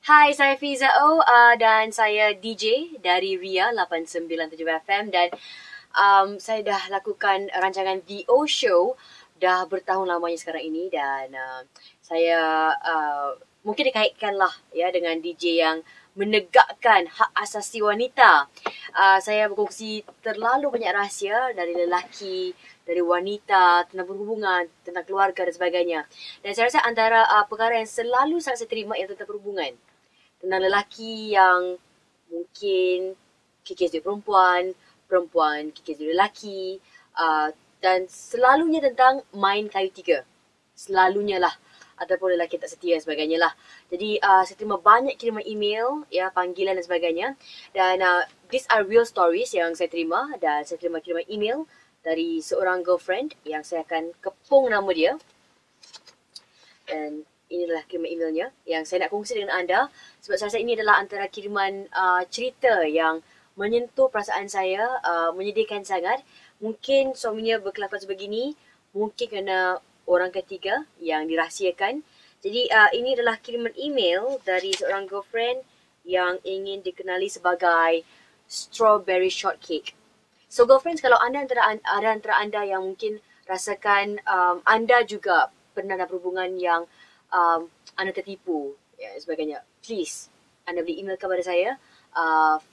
Hai, saya Fiza O dan saya DJ dari Ria 897 FM dan saya dah lakukan rancangan The O Show dah bertahun lamanya sekarang ini dan saya mungkin dikaitkanlah ya dengan DJ yang menegakkan hak asasi wanita. Saya berkongsi terlalu banyak rahsia dari lelaki, dari wanita, tentang perhubungan, tentang keluarga dan sebagainya. Dan saya rasa antara perkara yang selalu saya terima ialah tentang perhubungan, tentang lelaki yang mungkin kikis dia perempuan, perempuan kikis dia lelaki, dan selalunya tentang main kayu tiga. Selalunya lah. Ataupun lelaki tak setia dan sebagainya lah. Jadi saya terima banyak kiriman email, ya, panggilan dan sebagainya. Dan these are real stories yang saya terima. Dan saya terima kiriman email dari seorang girlfriend yang saya akan kepung nama dia. Dan inilah kiriman emailnya yang saya nak kongsi dengan anda sebab saya rasa ini adalah antara kiriman cerita yang menyentuh perasaan saya, menyedihkan sangat. Mungkin suaminya berkelakuan sebegini, mungkin kerana orang ketiga yang dirahsiakan. Jadi ini adalah kiriman email dari seorang girlfriend yang ingin dikenali sebagai strawberry shortcake. So girlfriends, kalau anda ada antara anda yang mungkin rasakan anda juga pernah dalam perhubungan yang anda tertipu, ya, sebagainya, please anda boleh email kepada saya,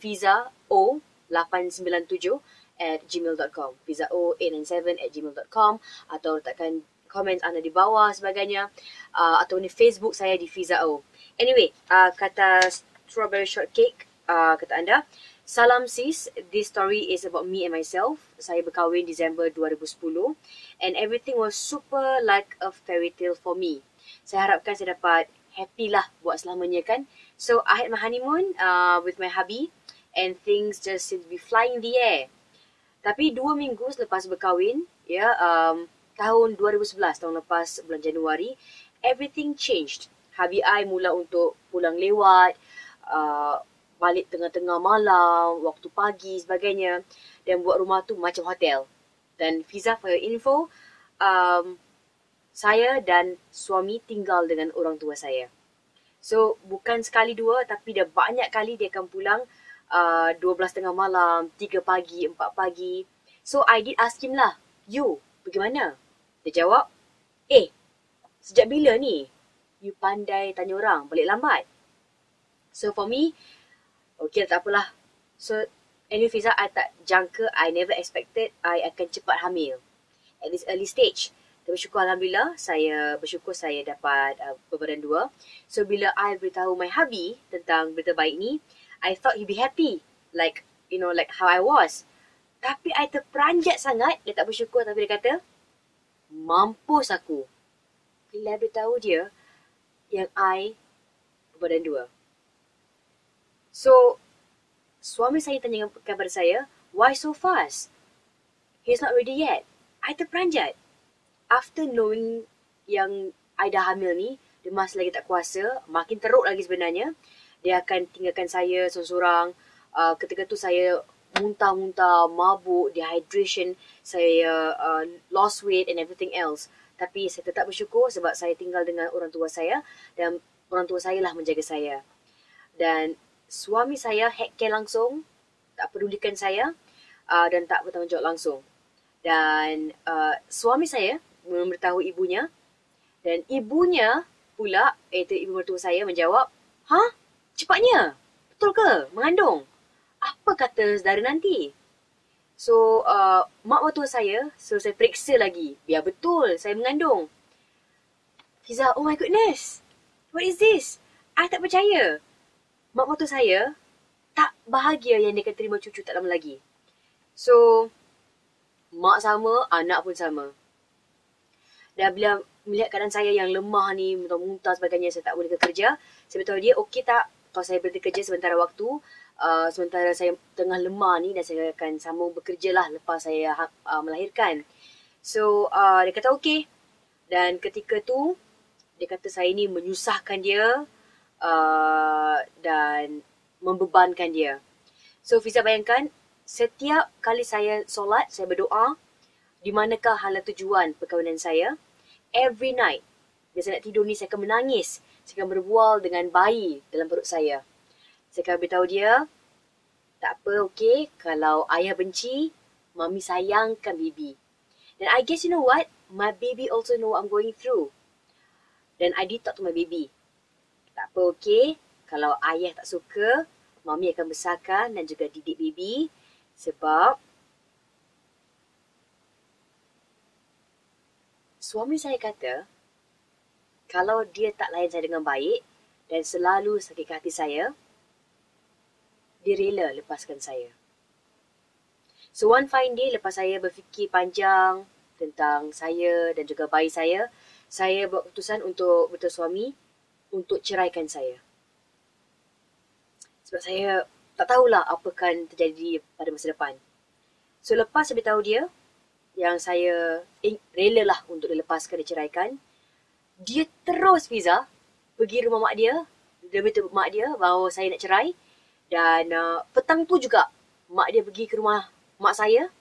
fizao897@gmail.com, fizao897@gmail.com, atau letakkan komen anda di bawah sebagainya, atau di Facebook saya di Fizao. Anyway, kata strawberry shortcake, kata anda, salam sis, this story is about me and myself. Saya berkahwin Disember 2010 and everything was super like a fairy tale for me. Saya harapkan saya dapat happy lah buat selamanya kan. So I had my honeymoon with my hubby and things just seem to be flying in the air. Tapi 2 minggu selepas berkahwin, ya, tahun 2011, tahun lepas bulan Januari, everything changed. Hubby I mula untuk pulang lewat, balik tengah-tengah malam, waktu pagi sebagainya, dan buat rumah tu macam hotel. Dan Fiza, for your info, saya dan suami tinggal dengan orang tua saya. So bukan sekali dua, tapi dah banyak kali dia akan pulang 12 tengah malam, 3 pagi, 4 pagi. So I did ask him lah, you pergi mana? Dia jawab, sejak bila ni you pandai tanya orang balik lambat? So for me, okay, tak apalah. So anyway Fiza, I tak jangka, I never expected I akan cepat hamil at this early stage. Tapi bersyukur Alhamdulillah, saya bersyukur saya dapat berbadan dua. So bila I beritahu my hubby tentang berita baik ni, I thought he'd be happy, like, you know, like how I was. Tapi I terperanjat sangat, dia tak bersyukur, tapi dia kata, mampus aku bila I beritahu dia yang I berbadan dua. So suami saya tanya kepada saya, why so fast? He's not ready yet. I terperanjat. After knowing yang I dah hamil ni, dia masih lagi tak kuasa, makin teruk lagi sebenarnya. Dia akan tinggalkan saya seorang-seorang. Ketika tu saya muntah-muntah, mabuk, dehydration, saya lost weight and everything else. Tapi saya tetap bersyukur sebab saya tinggal dengan orang tua saya dan orang tua saya lah menjaga saya. Dan suami saya heck care langsung, tak pedulikan saya dan tak bertanggungjawab langsung. Dan suami saya memberitahu ibunya dan ibunya pula, iaitu ibu mertua saya, menjawab, cepatnya? Betul ke mengandung? Apa kata saudara nanti? So mak mertua saya suruh saya periksa lagi, biar betul saya mengandung. Fiza, oh my goodness, what is this? I tak percaya. Mak mertua saya tak bahagia yang dia akan terima cucu tak lama lagi. So mak sama, anak pun sama. Dan bila melihat keadaan saya yang lemah ni, muntah-muntah sebagainya, saya tak boleh kerja, saya beritahu dia, okey tak kalau saya berhenti kerja sementara waktu, sementara saya tengah lemah ni, dan saya akan sambung bekerja lah lepas saya melahirkan. So dia kata okey. Dan ketika tu dia kata saya ni menyusahkan dia dan membebankan dia. So Fiza, bayangkan, setiap kali saya solat, saya berdoa, di manakah hala tujuan perkahwinan saya, every night, bila saya nak tidur ni, saya akan menangis. saya akan berbual dengan bayi dalam perut saya. Saya akan beritahu dia, tak apa, okey, kalau ayah benci, mami sayangkan baby. Dan I guess you know what? My baby also know what I'm going through. Dan I did talk to my baby. Tak apa, okey, kalau ayah tak suka, mami akan besarkan dan juga didik baby. Sebab suami saya kata, kalau dia tak layan saya dengan baik dan selalu sakit hati saya, dia rela lepaskan saya. So one fine day, lepas saya berfikir panjang tentang saya dan juga bayi saya buat keputusan untuk betul suami untuk ceraikan saya. Sebab saya tak tahulah apa akan terjadi pada masa depan. So lepas saya beritahu dia yang saya rela lah untuk dilepaskan, diceraikan, dia terus Fiza pergi rumah mak dia. Dia beritahu mak dia bahawa saya nak cerai. Dan petang tu juga mak dia pergi ke rumah mak saya.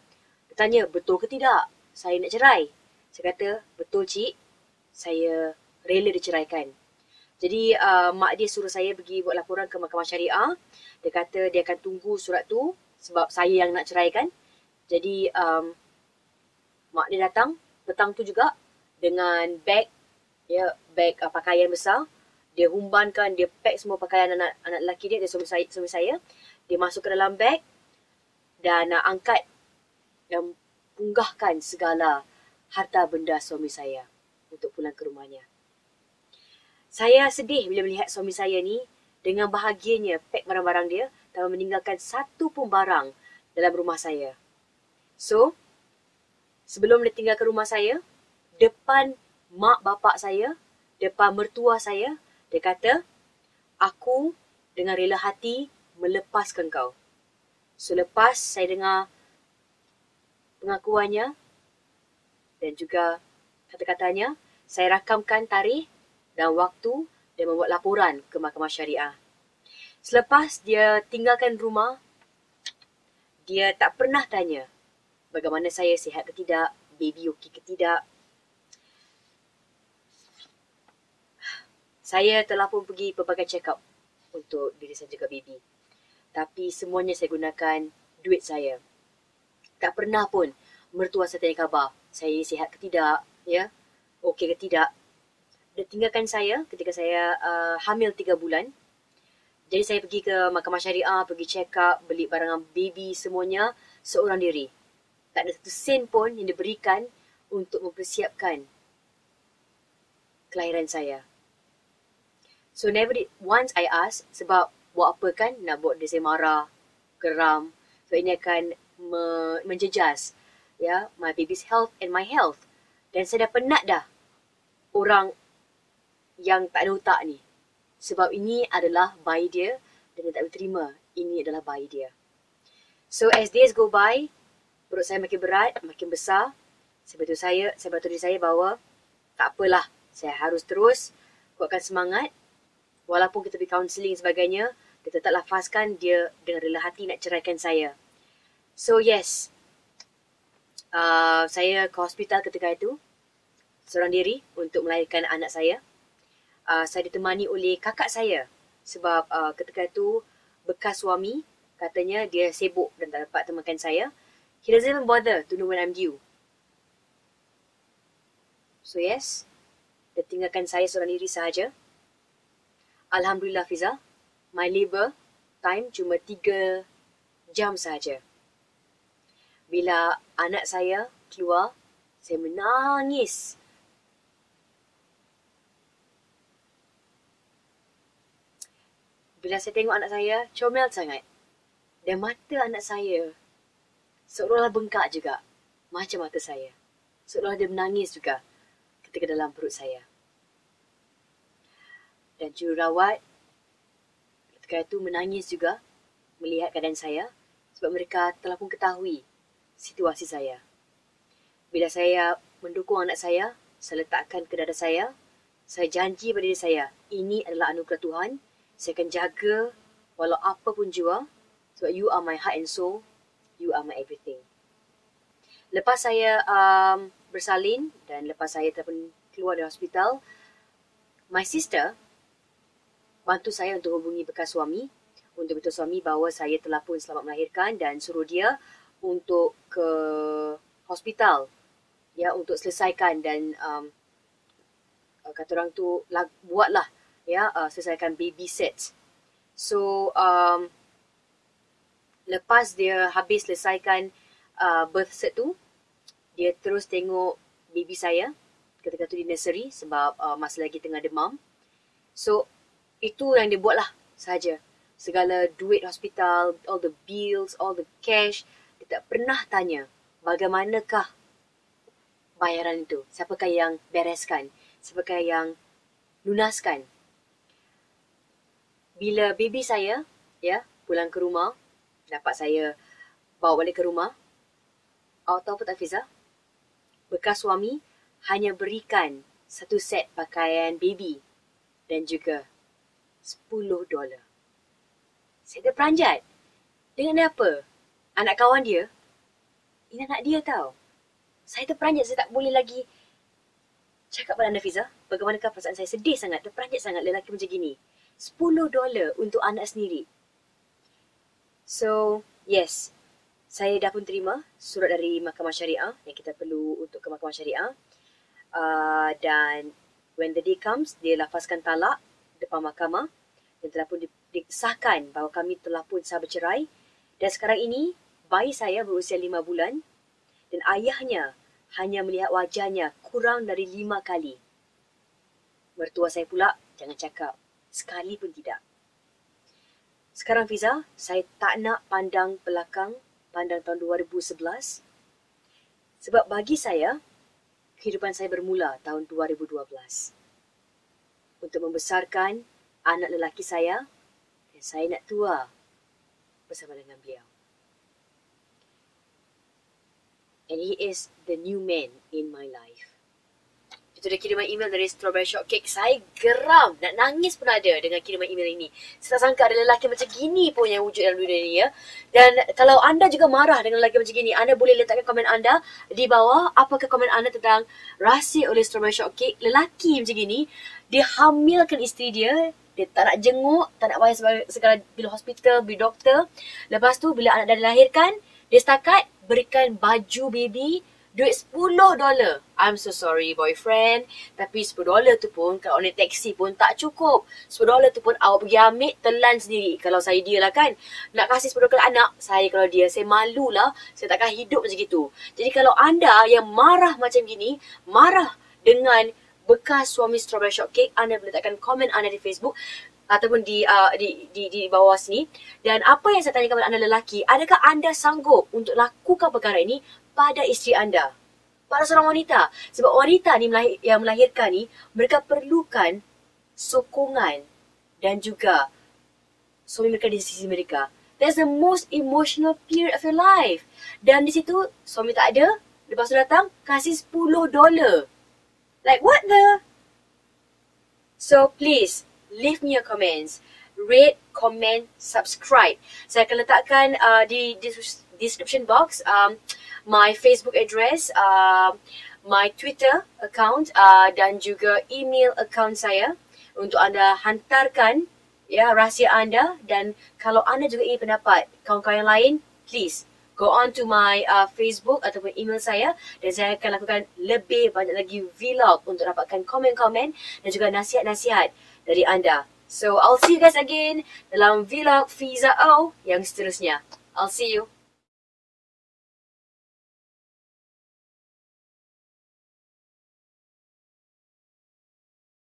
Dia tanya, betul ke tidak saya nak cerai? Saya kata, betul cik, saya rela diceraikan. Jadi mak dia suruh saya pergi buat laporan ke Mahkamah Syariah. Dia kata dia akan tunggu surat tu sebab saya yang nak ceraikan. Jadi mak dia datang petang tu juga dengan beg pakaian besar. Dia humbankan, dia pack semua pakaian anak lelaki dia suami saya. Dia masuk ke dalam beg dan angkat dan punggahkan segala harta benda suami saya untuk pulang ke rumahnya. Saya sedih bila melihat suami saya ni dengan bahagianya pack barang-barang dia tanpa meninggalkan satu pun barang dalam rumah saya. So, sebelum dia tinggal ke rumah saya, depan mak bapak saya, depan mertua saya, dia kata, aku dengan rela hati melepaskan kau. So, lepas saya dengar pengakuannya dan juga kata-katanya, saya rakamkan tarikh dan waktu dan membuat laporan ke Mahkamah Syariah. Selepas dia tinggalkan rumah, dia tak pernah tanya bagaimana saya, sihat ke tidak, baby okey ke tidak. Saya telah pun pergi pelbagai check up untuk diri saya juga baby. Tapi semuanya saya gunakan duit saya. Tak pernah pun mertua saya tanya khabar, saya sihat ke tidak, ya, okey ke tidak. Dia tinggalkan saya ketika saya hamil 3 bulan. Jadi saya pergi ke Mahkamah Syariah, pergi check up, beli barangan baby semuanya seorang diri. Tak ada satu sen pun yang diberikan untuk mempersiapkan kelahiran saya. So once I ask, sebab buat apa kan nak buat dia saya marah, geram. So ini akan menjejas my baby's health and my health. Dan saya dah penat dah orang yang tak ada otak ni. Sebab ini adalah bayi dia dan dia tak boleh terima ini adalah bayi dia. So as days go by, perut saya makin berat, makin besar. Saya beritahu diri saya bahawa tak apalah, saya harus terus kuatkan semangat. Walaupun kita pergi counselling sebagainya, dia tetap lafazkan dia dengan rela hati nak ceraikan saya. So yes, saya ke hospital ketika itu, seorang diri untuk melahirkan anak saya. Saya ditemani oleh kakak saya sebab ketika itu bekas suami katanya dia sibuk dan tak dapat temankan saya. He doesn't even bother to know when I'm due. So yes, dia tinggalkan saya seorang diri sahaja. Alhamdulillah Fiza, my labour time cuma 3 jam sahaja. Bila anak saya keluar, saya menangis. Bila saya tengok anak saya, comel sangat. Dan mata anak saya seolah-olah bengkak juga. Macam mata saya. Seolah dia menangis juga ketika dalam perut saya. Dan jururawat ketika itu menangis juga melihat keadaan saya sebab mereka telah pun ketahui situasi saya. Bila saya mendukung anak saya letakkan ke dada saya janji pada diri saya, ini adalah anugerah Tuhan. Saya akan jaga walau apa pun jua sebab you are my heart and soul, you are my everything. Lepas saya bersalin dan lepas saya telah pun keluar dari hospital, my sister bantu saya untuk hubungi bekas suami, untuk beritahu suami bahawa saya telah pun selamat melahirkan dan suruh dia untuk ke hospital ya untuk selesaikan dan kata orang tu buatlah ya selesaikan baby set. So lepas dia habis selesaikan birth set tu, dia terus tengok baby saya ketika tu di nursery sebab masih lagi tengah demam. So itu yang dia buat lah sahaja. Segala duit hospital, all the bills, all the cash, dia tak pernah tanya bagaimanakah bayaran itu. Siapakah yang bereskan? Siapakah yang lunaskan? Bila baby saya ya pulang ke rumah, dapat saya bawa balik ke rumah, awak tahu apa tak Fiza? Bekas suami hanya berikan satu set pakaian baby dan juga $10. Saya terperanjat. Dengan apa? Anak kawan dia? Ini anak dia tau. Saya terperanjat, saya tak boleh lagi cakap pada anda Fiza. Bagaimanakah perasaan saya? Sedih sangat, terperanjat sangat lelaki macam gini. $10 untuk anak sendiri. So, yes. Saya dah pun terima surat dari Mahkamah Syariah yang kita perlu untuk ke Mahkamah Syariah. Dan when the day comes, dia lafazkan talak depan mahkamah dan telah pun disahkan bahawa kami telah pun sah bercerai. Dan sekarang ini, bayi saya berusia 5 bulan dan ayahnya hanya melihat wajahnya kurang dari 5 kali. Mertua saya pula, jangan cakap, sekali pun tidak. Sekarang Fiza, saya tak nak pandang belakang, pandang tahun 2011. Sebab bagi saya, kehidupan saya bermula tahun 2012. Untuk membesarkan anak lelaki saya, dan saya nak tua bersama dengan beliau. And he is the new man in my life. Itu dia kiriman email dari Strawberry Shortcake. Saya geram, nak nangis pun ada dengan kiriman email ini. Saya tak sangka ada lelaki macam gini pun yang wujud dalam dunia ni ya. Dan kalau anda juga marah dengan lelaki macam gini, anda boleh letakkan komen anda di bawah. Apakah komen anda tentang rahsia oleh Strawberry Shortcake? Lelaki macam gini, dia hamilkan isteri dia, dia tak nak jenguk, tak nak bayar segala bil hospital, bil doktor. Lepas tu bila anak dah dilahirkan, dia setakat berikan baju baby, duit $10. I'm so sorry boyfriend. Tapi $10 tu pun kalau naik taksi pun tak cukup. $10 tu pun awak pergi ambil telan sendiri. Kalau saya dia lah kan. Nak kasih $10 ke anak. Saya kalau dia, saya malulah. Saya takkan hidup macam gitu. Jadi kalau anda yang marah macam gini, marah dengan bekas suami Strawberry Shortcake, anda boleh letakkan komen anda di Facebook ataupun di bawah sini. Dan apa yang saya tanyakan kepada anda lelaki, adakah anda sanggup untuk lakukan perkara ini pada isteri anda, pada seorang wanita? Sebab wanita ni yang melahirkan ni, mereka perlukan sokongan dan juga suami mereka di sisi mereka. That's the most emotional period of your life. Dan di situ suami tak ada, lepas tu datang kasih $10. Like what the? So please leave me your comments. Rate, comment, subscribe. Saya akan letakkan di description box my Facebook address, my Twitter account dan juga email account saya untuk anda hantarkan ya rahsia anda. Dan kalau anda juga ingin pendapat kawan-kawan yang lain, please go on to my Facebook ataupun email saya dan saya akan lakukan lebih banyak lagi vlog untuk dapatkan komen-komen dan juga nasihat-nasihat dari anda. So I'll see you guys again dalam vlog Fiza O yang seterusnya. I'll see you.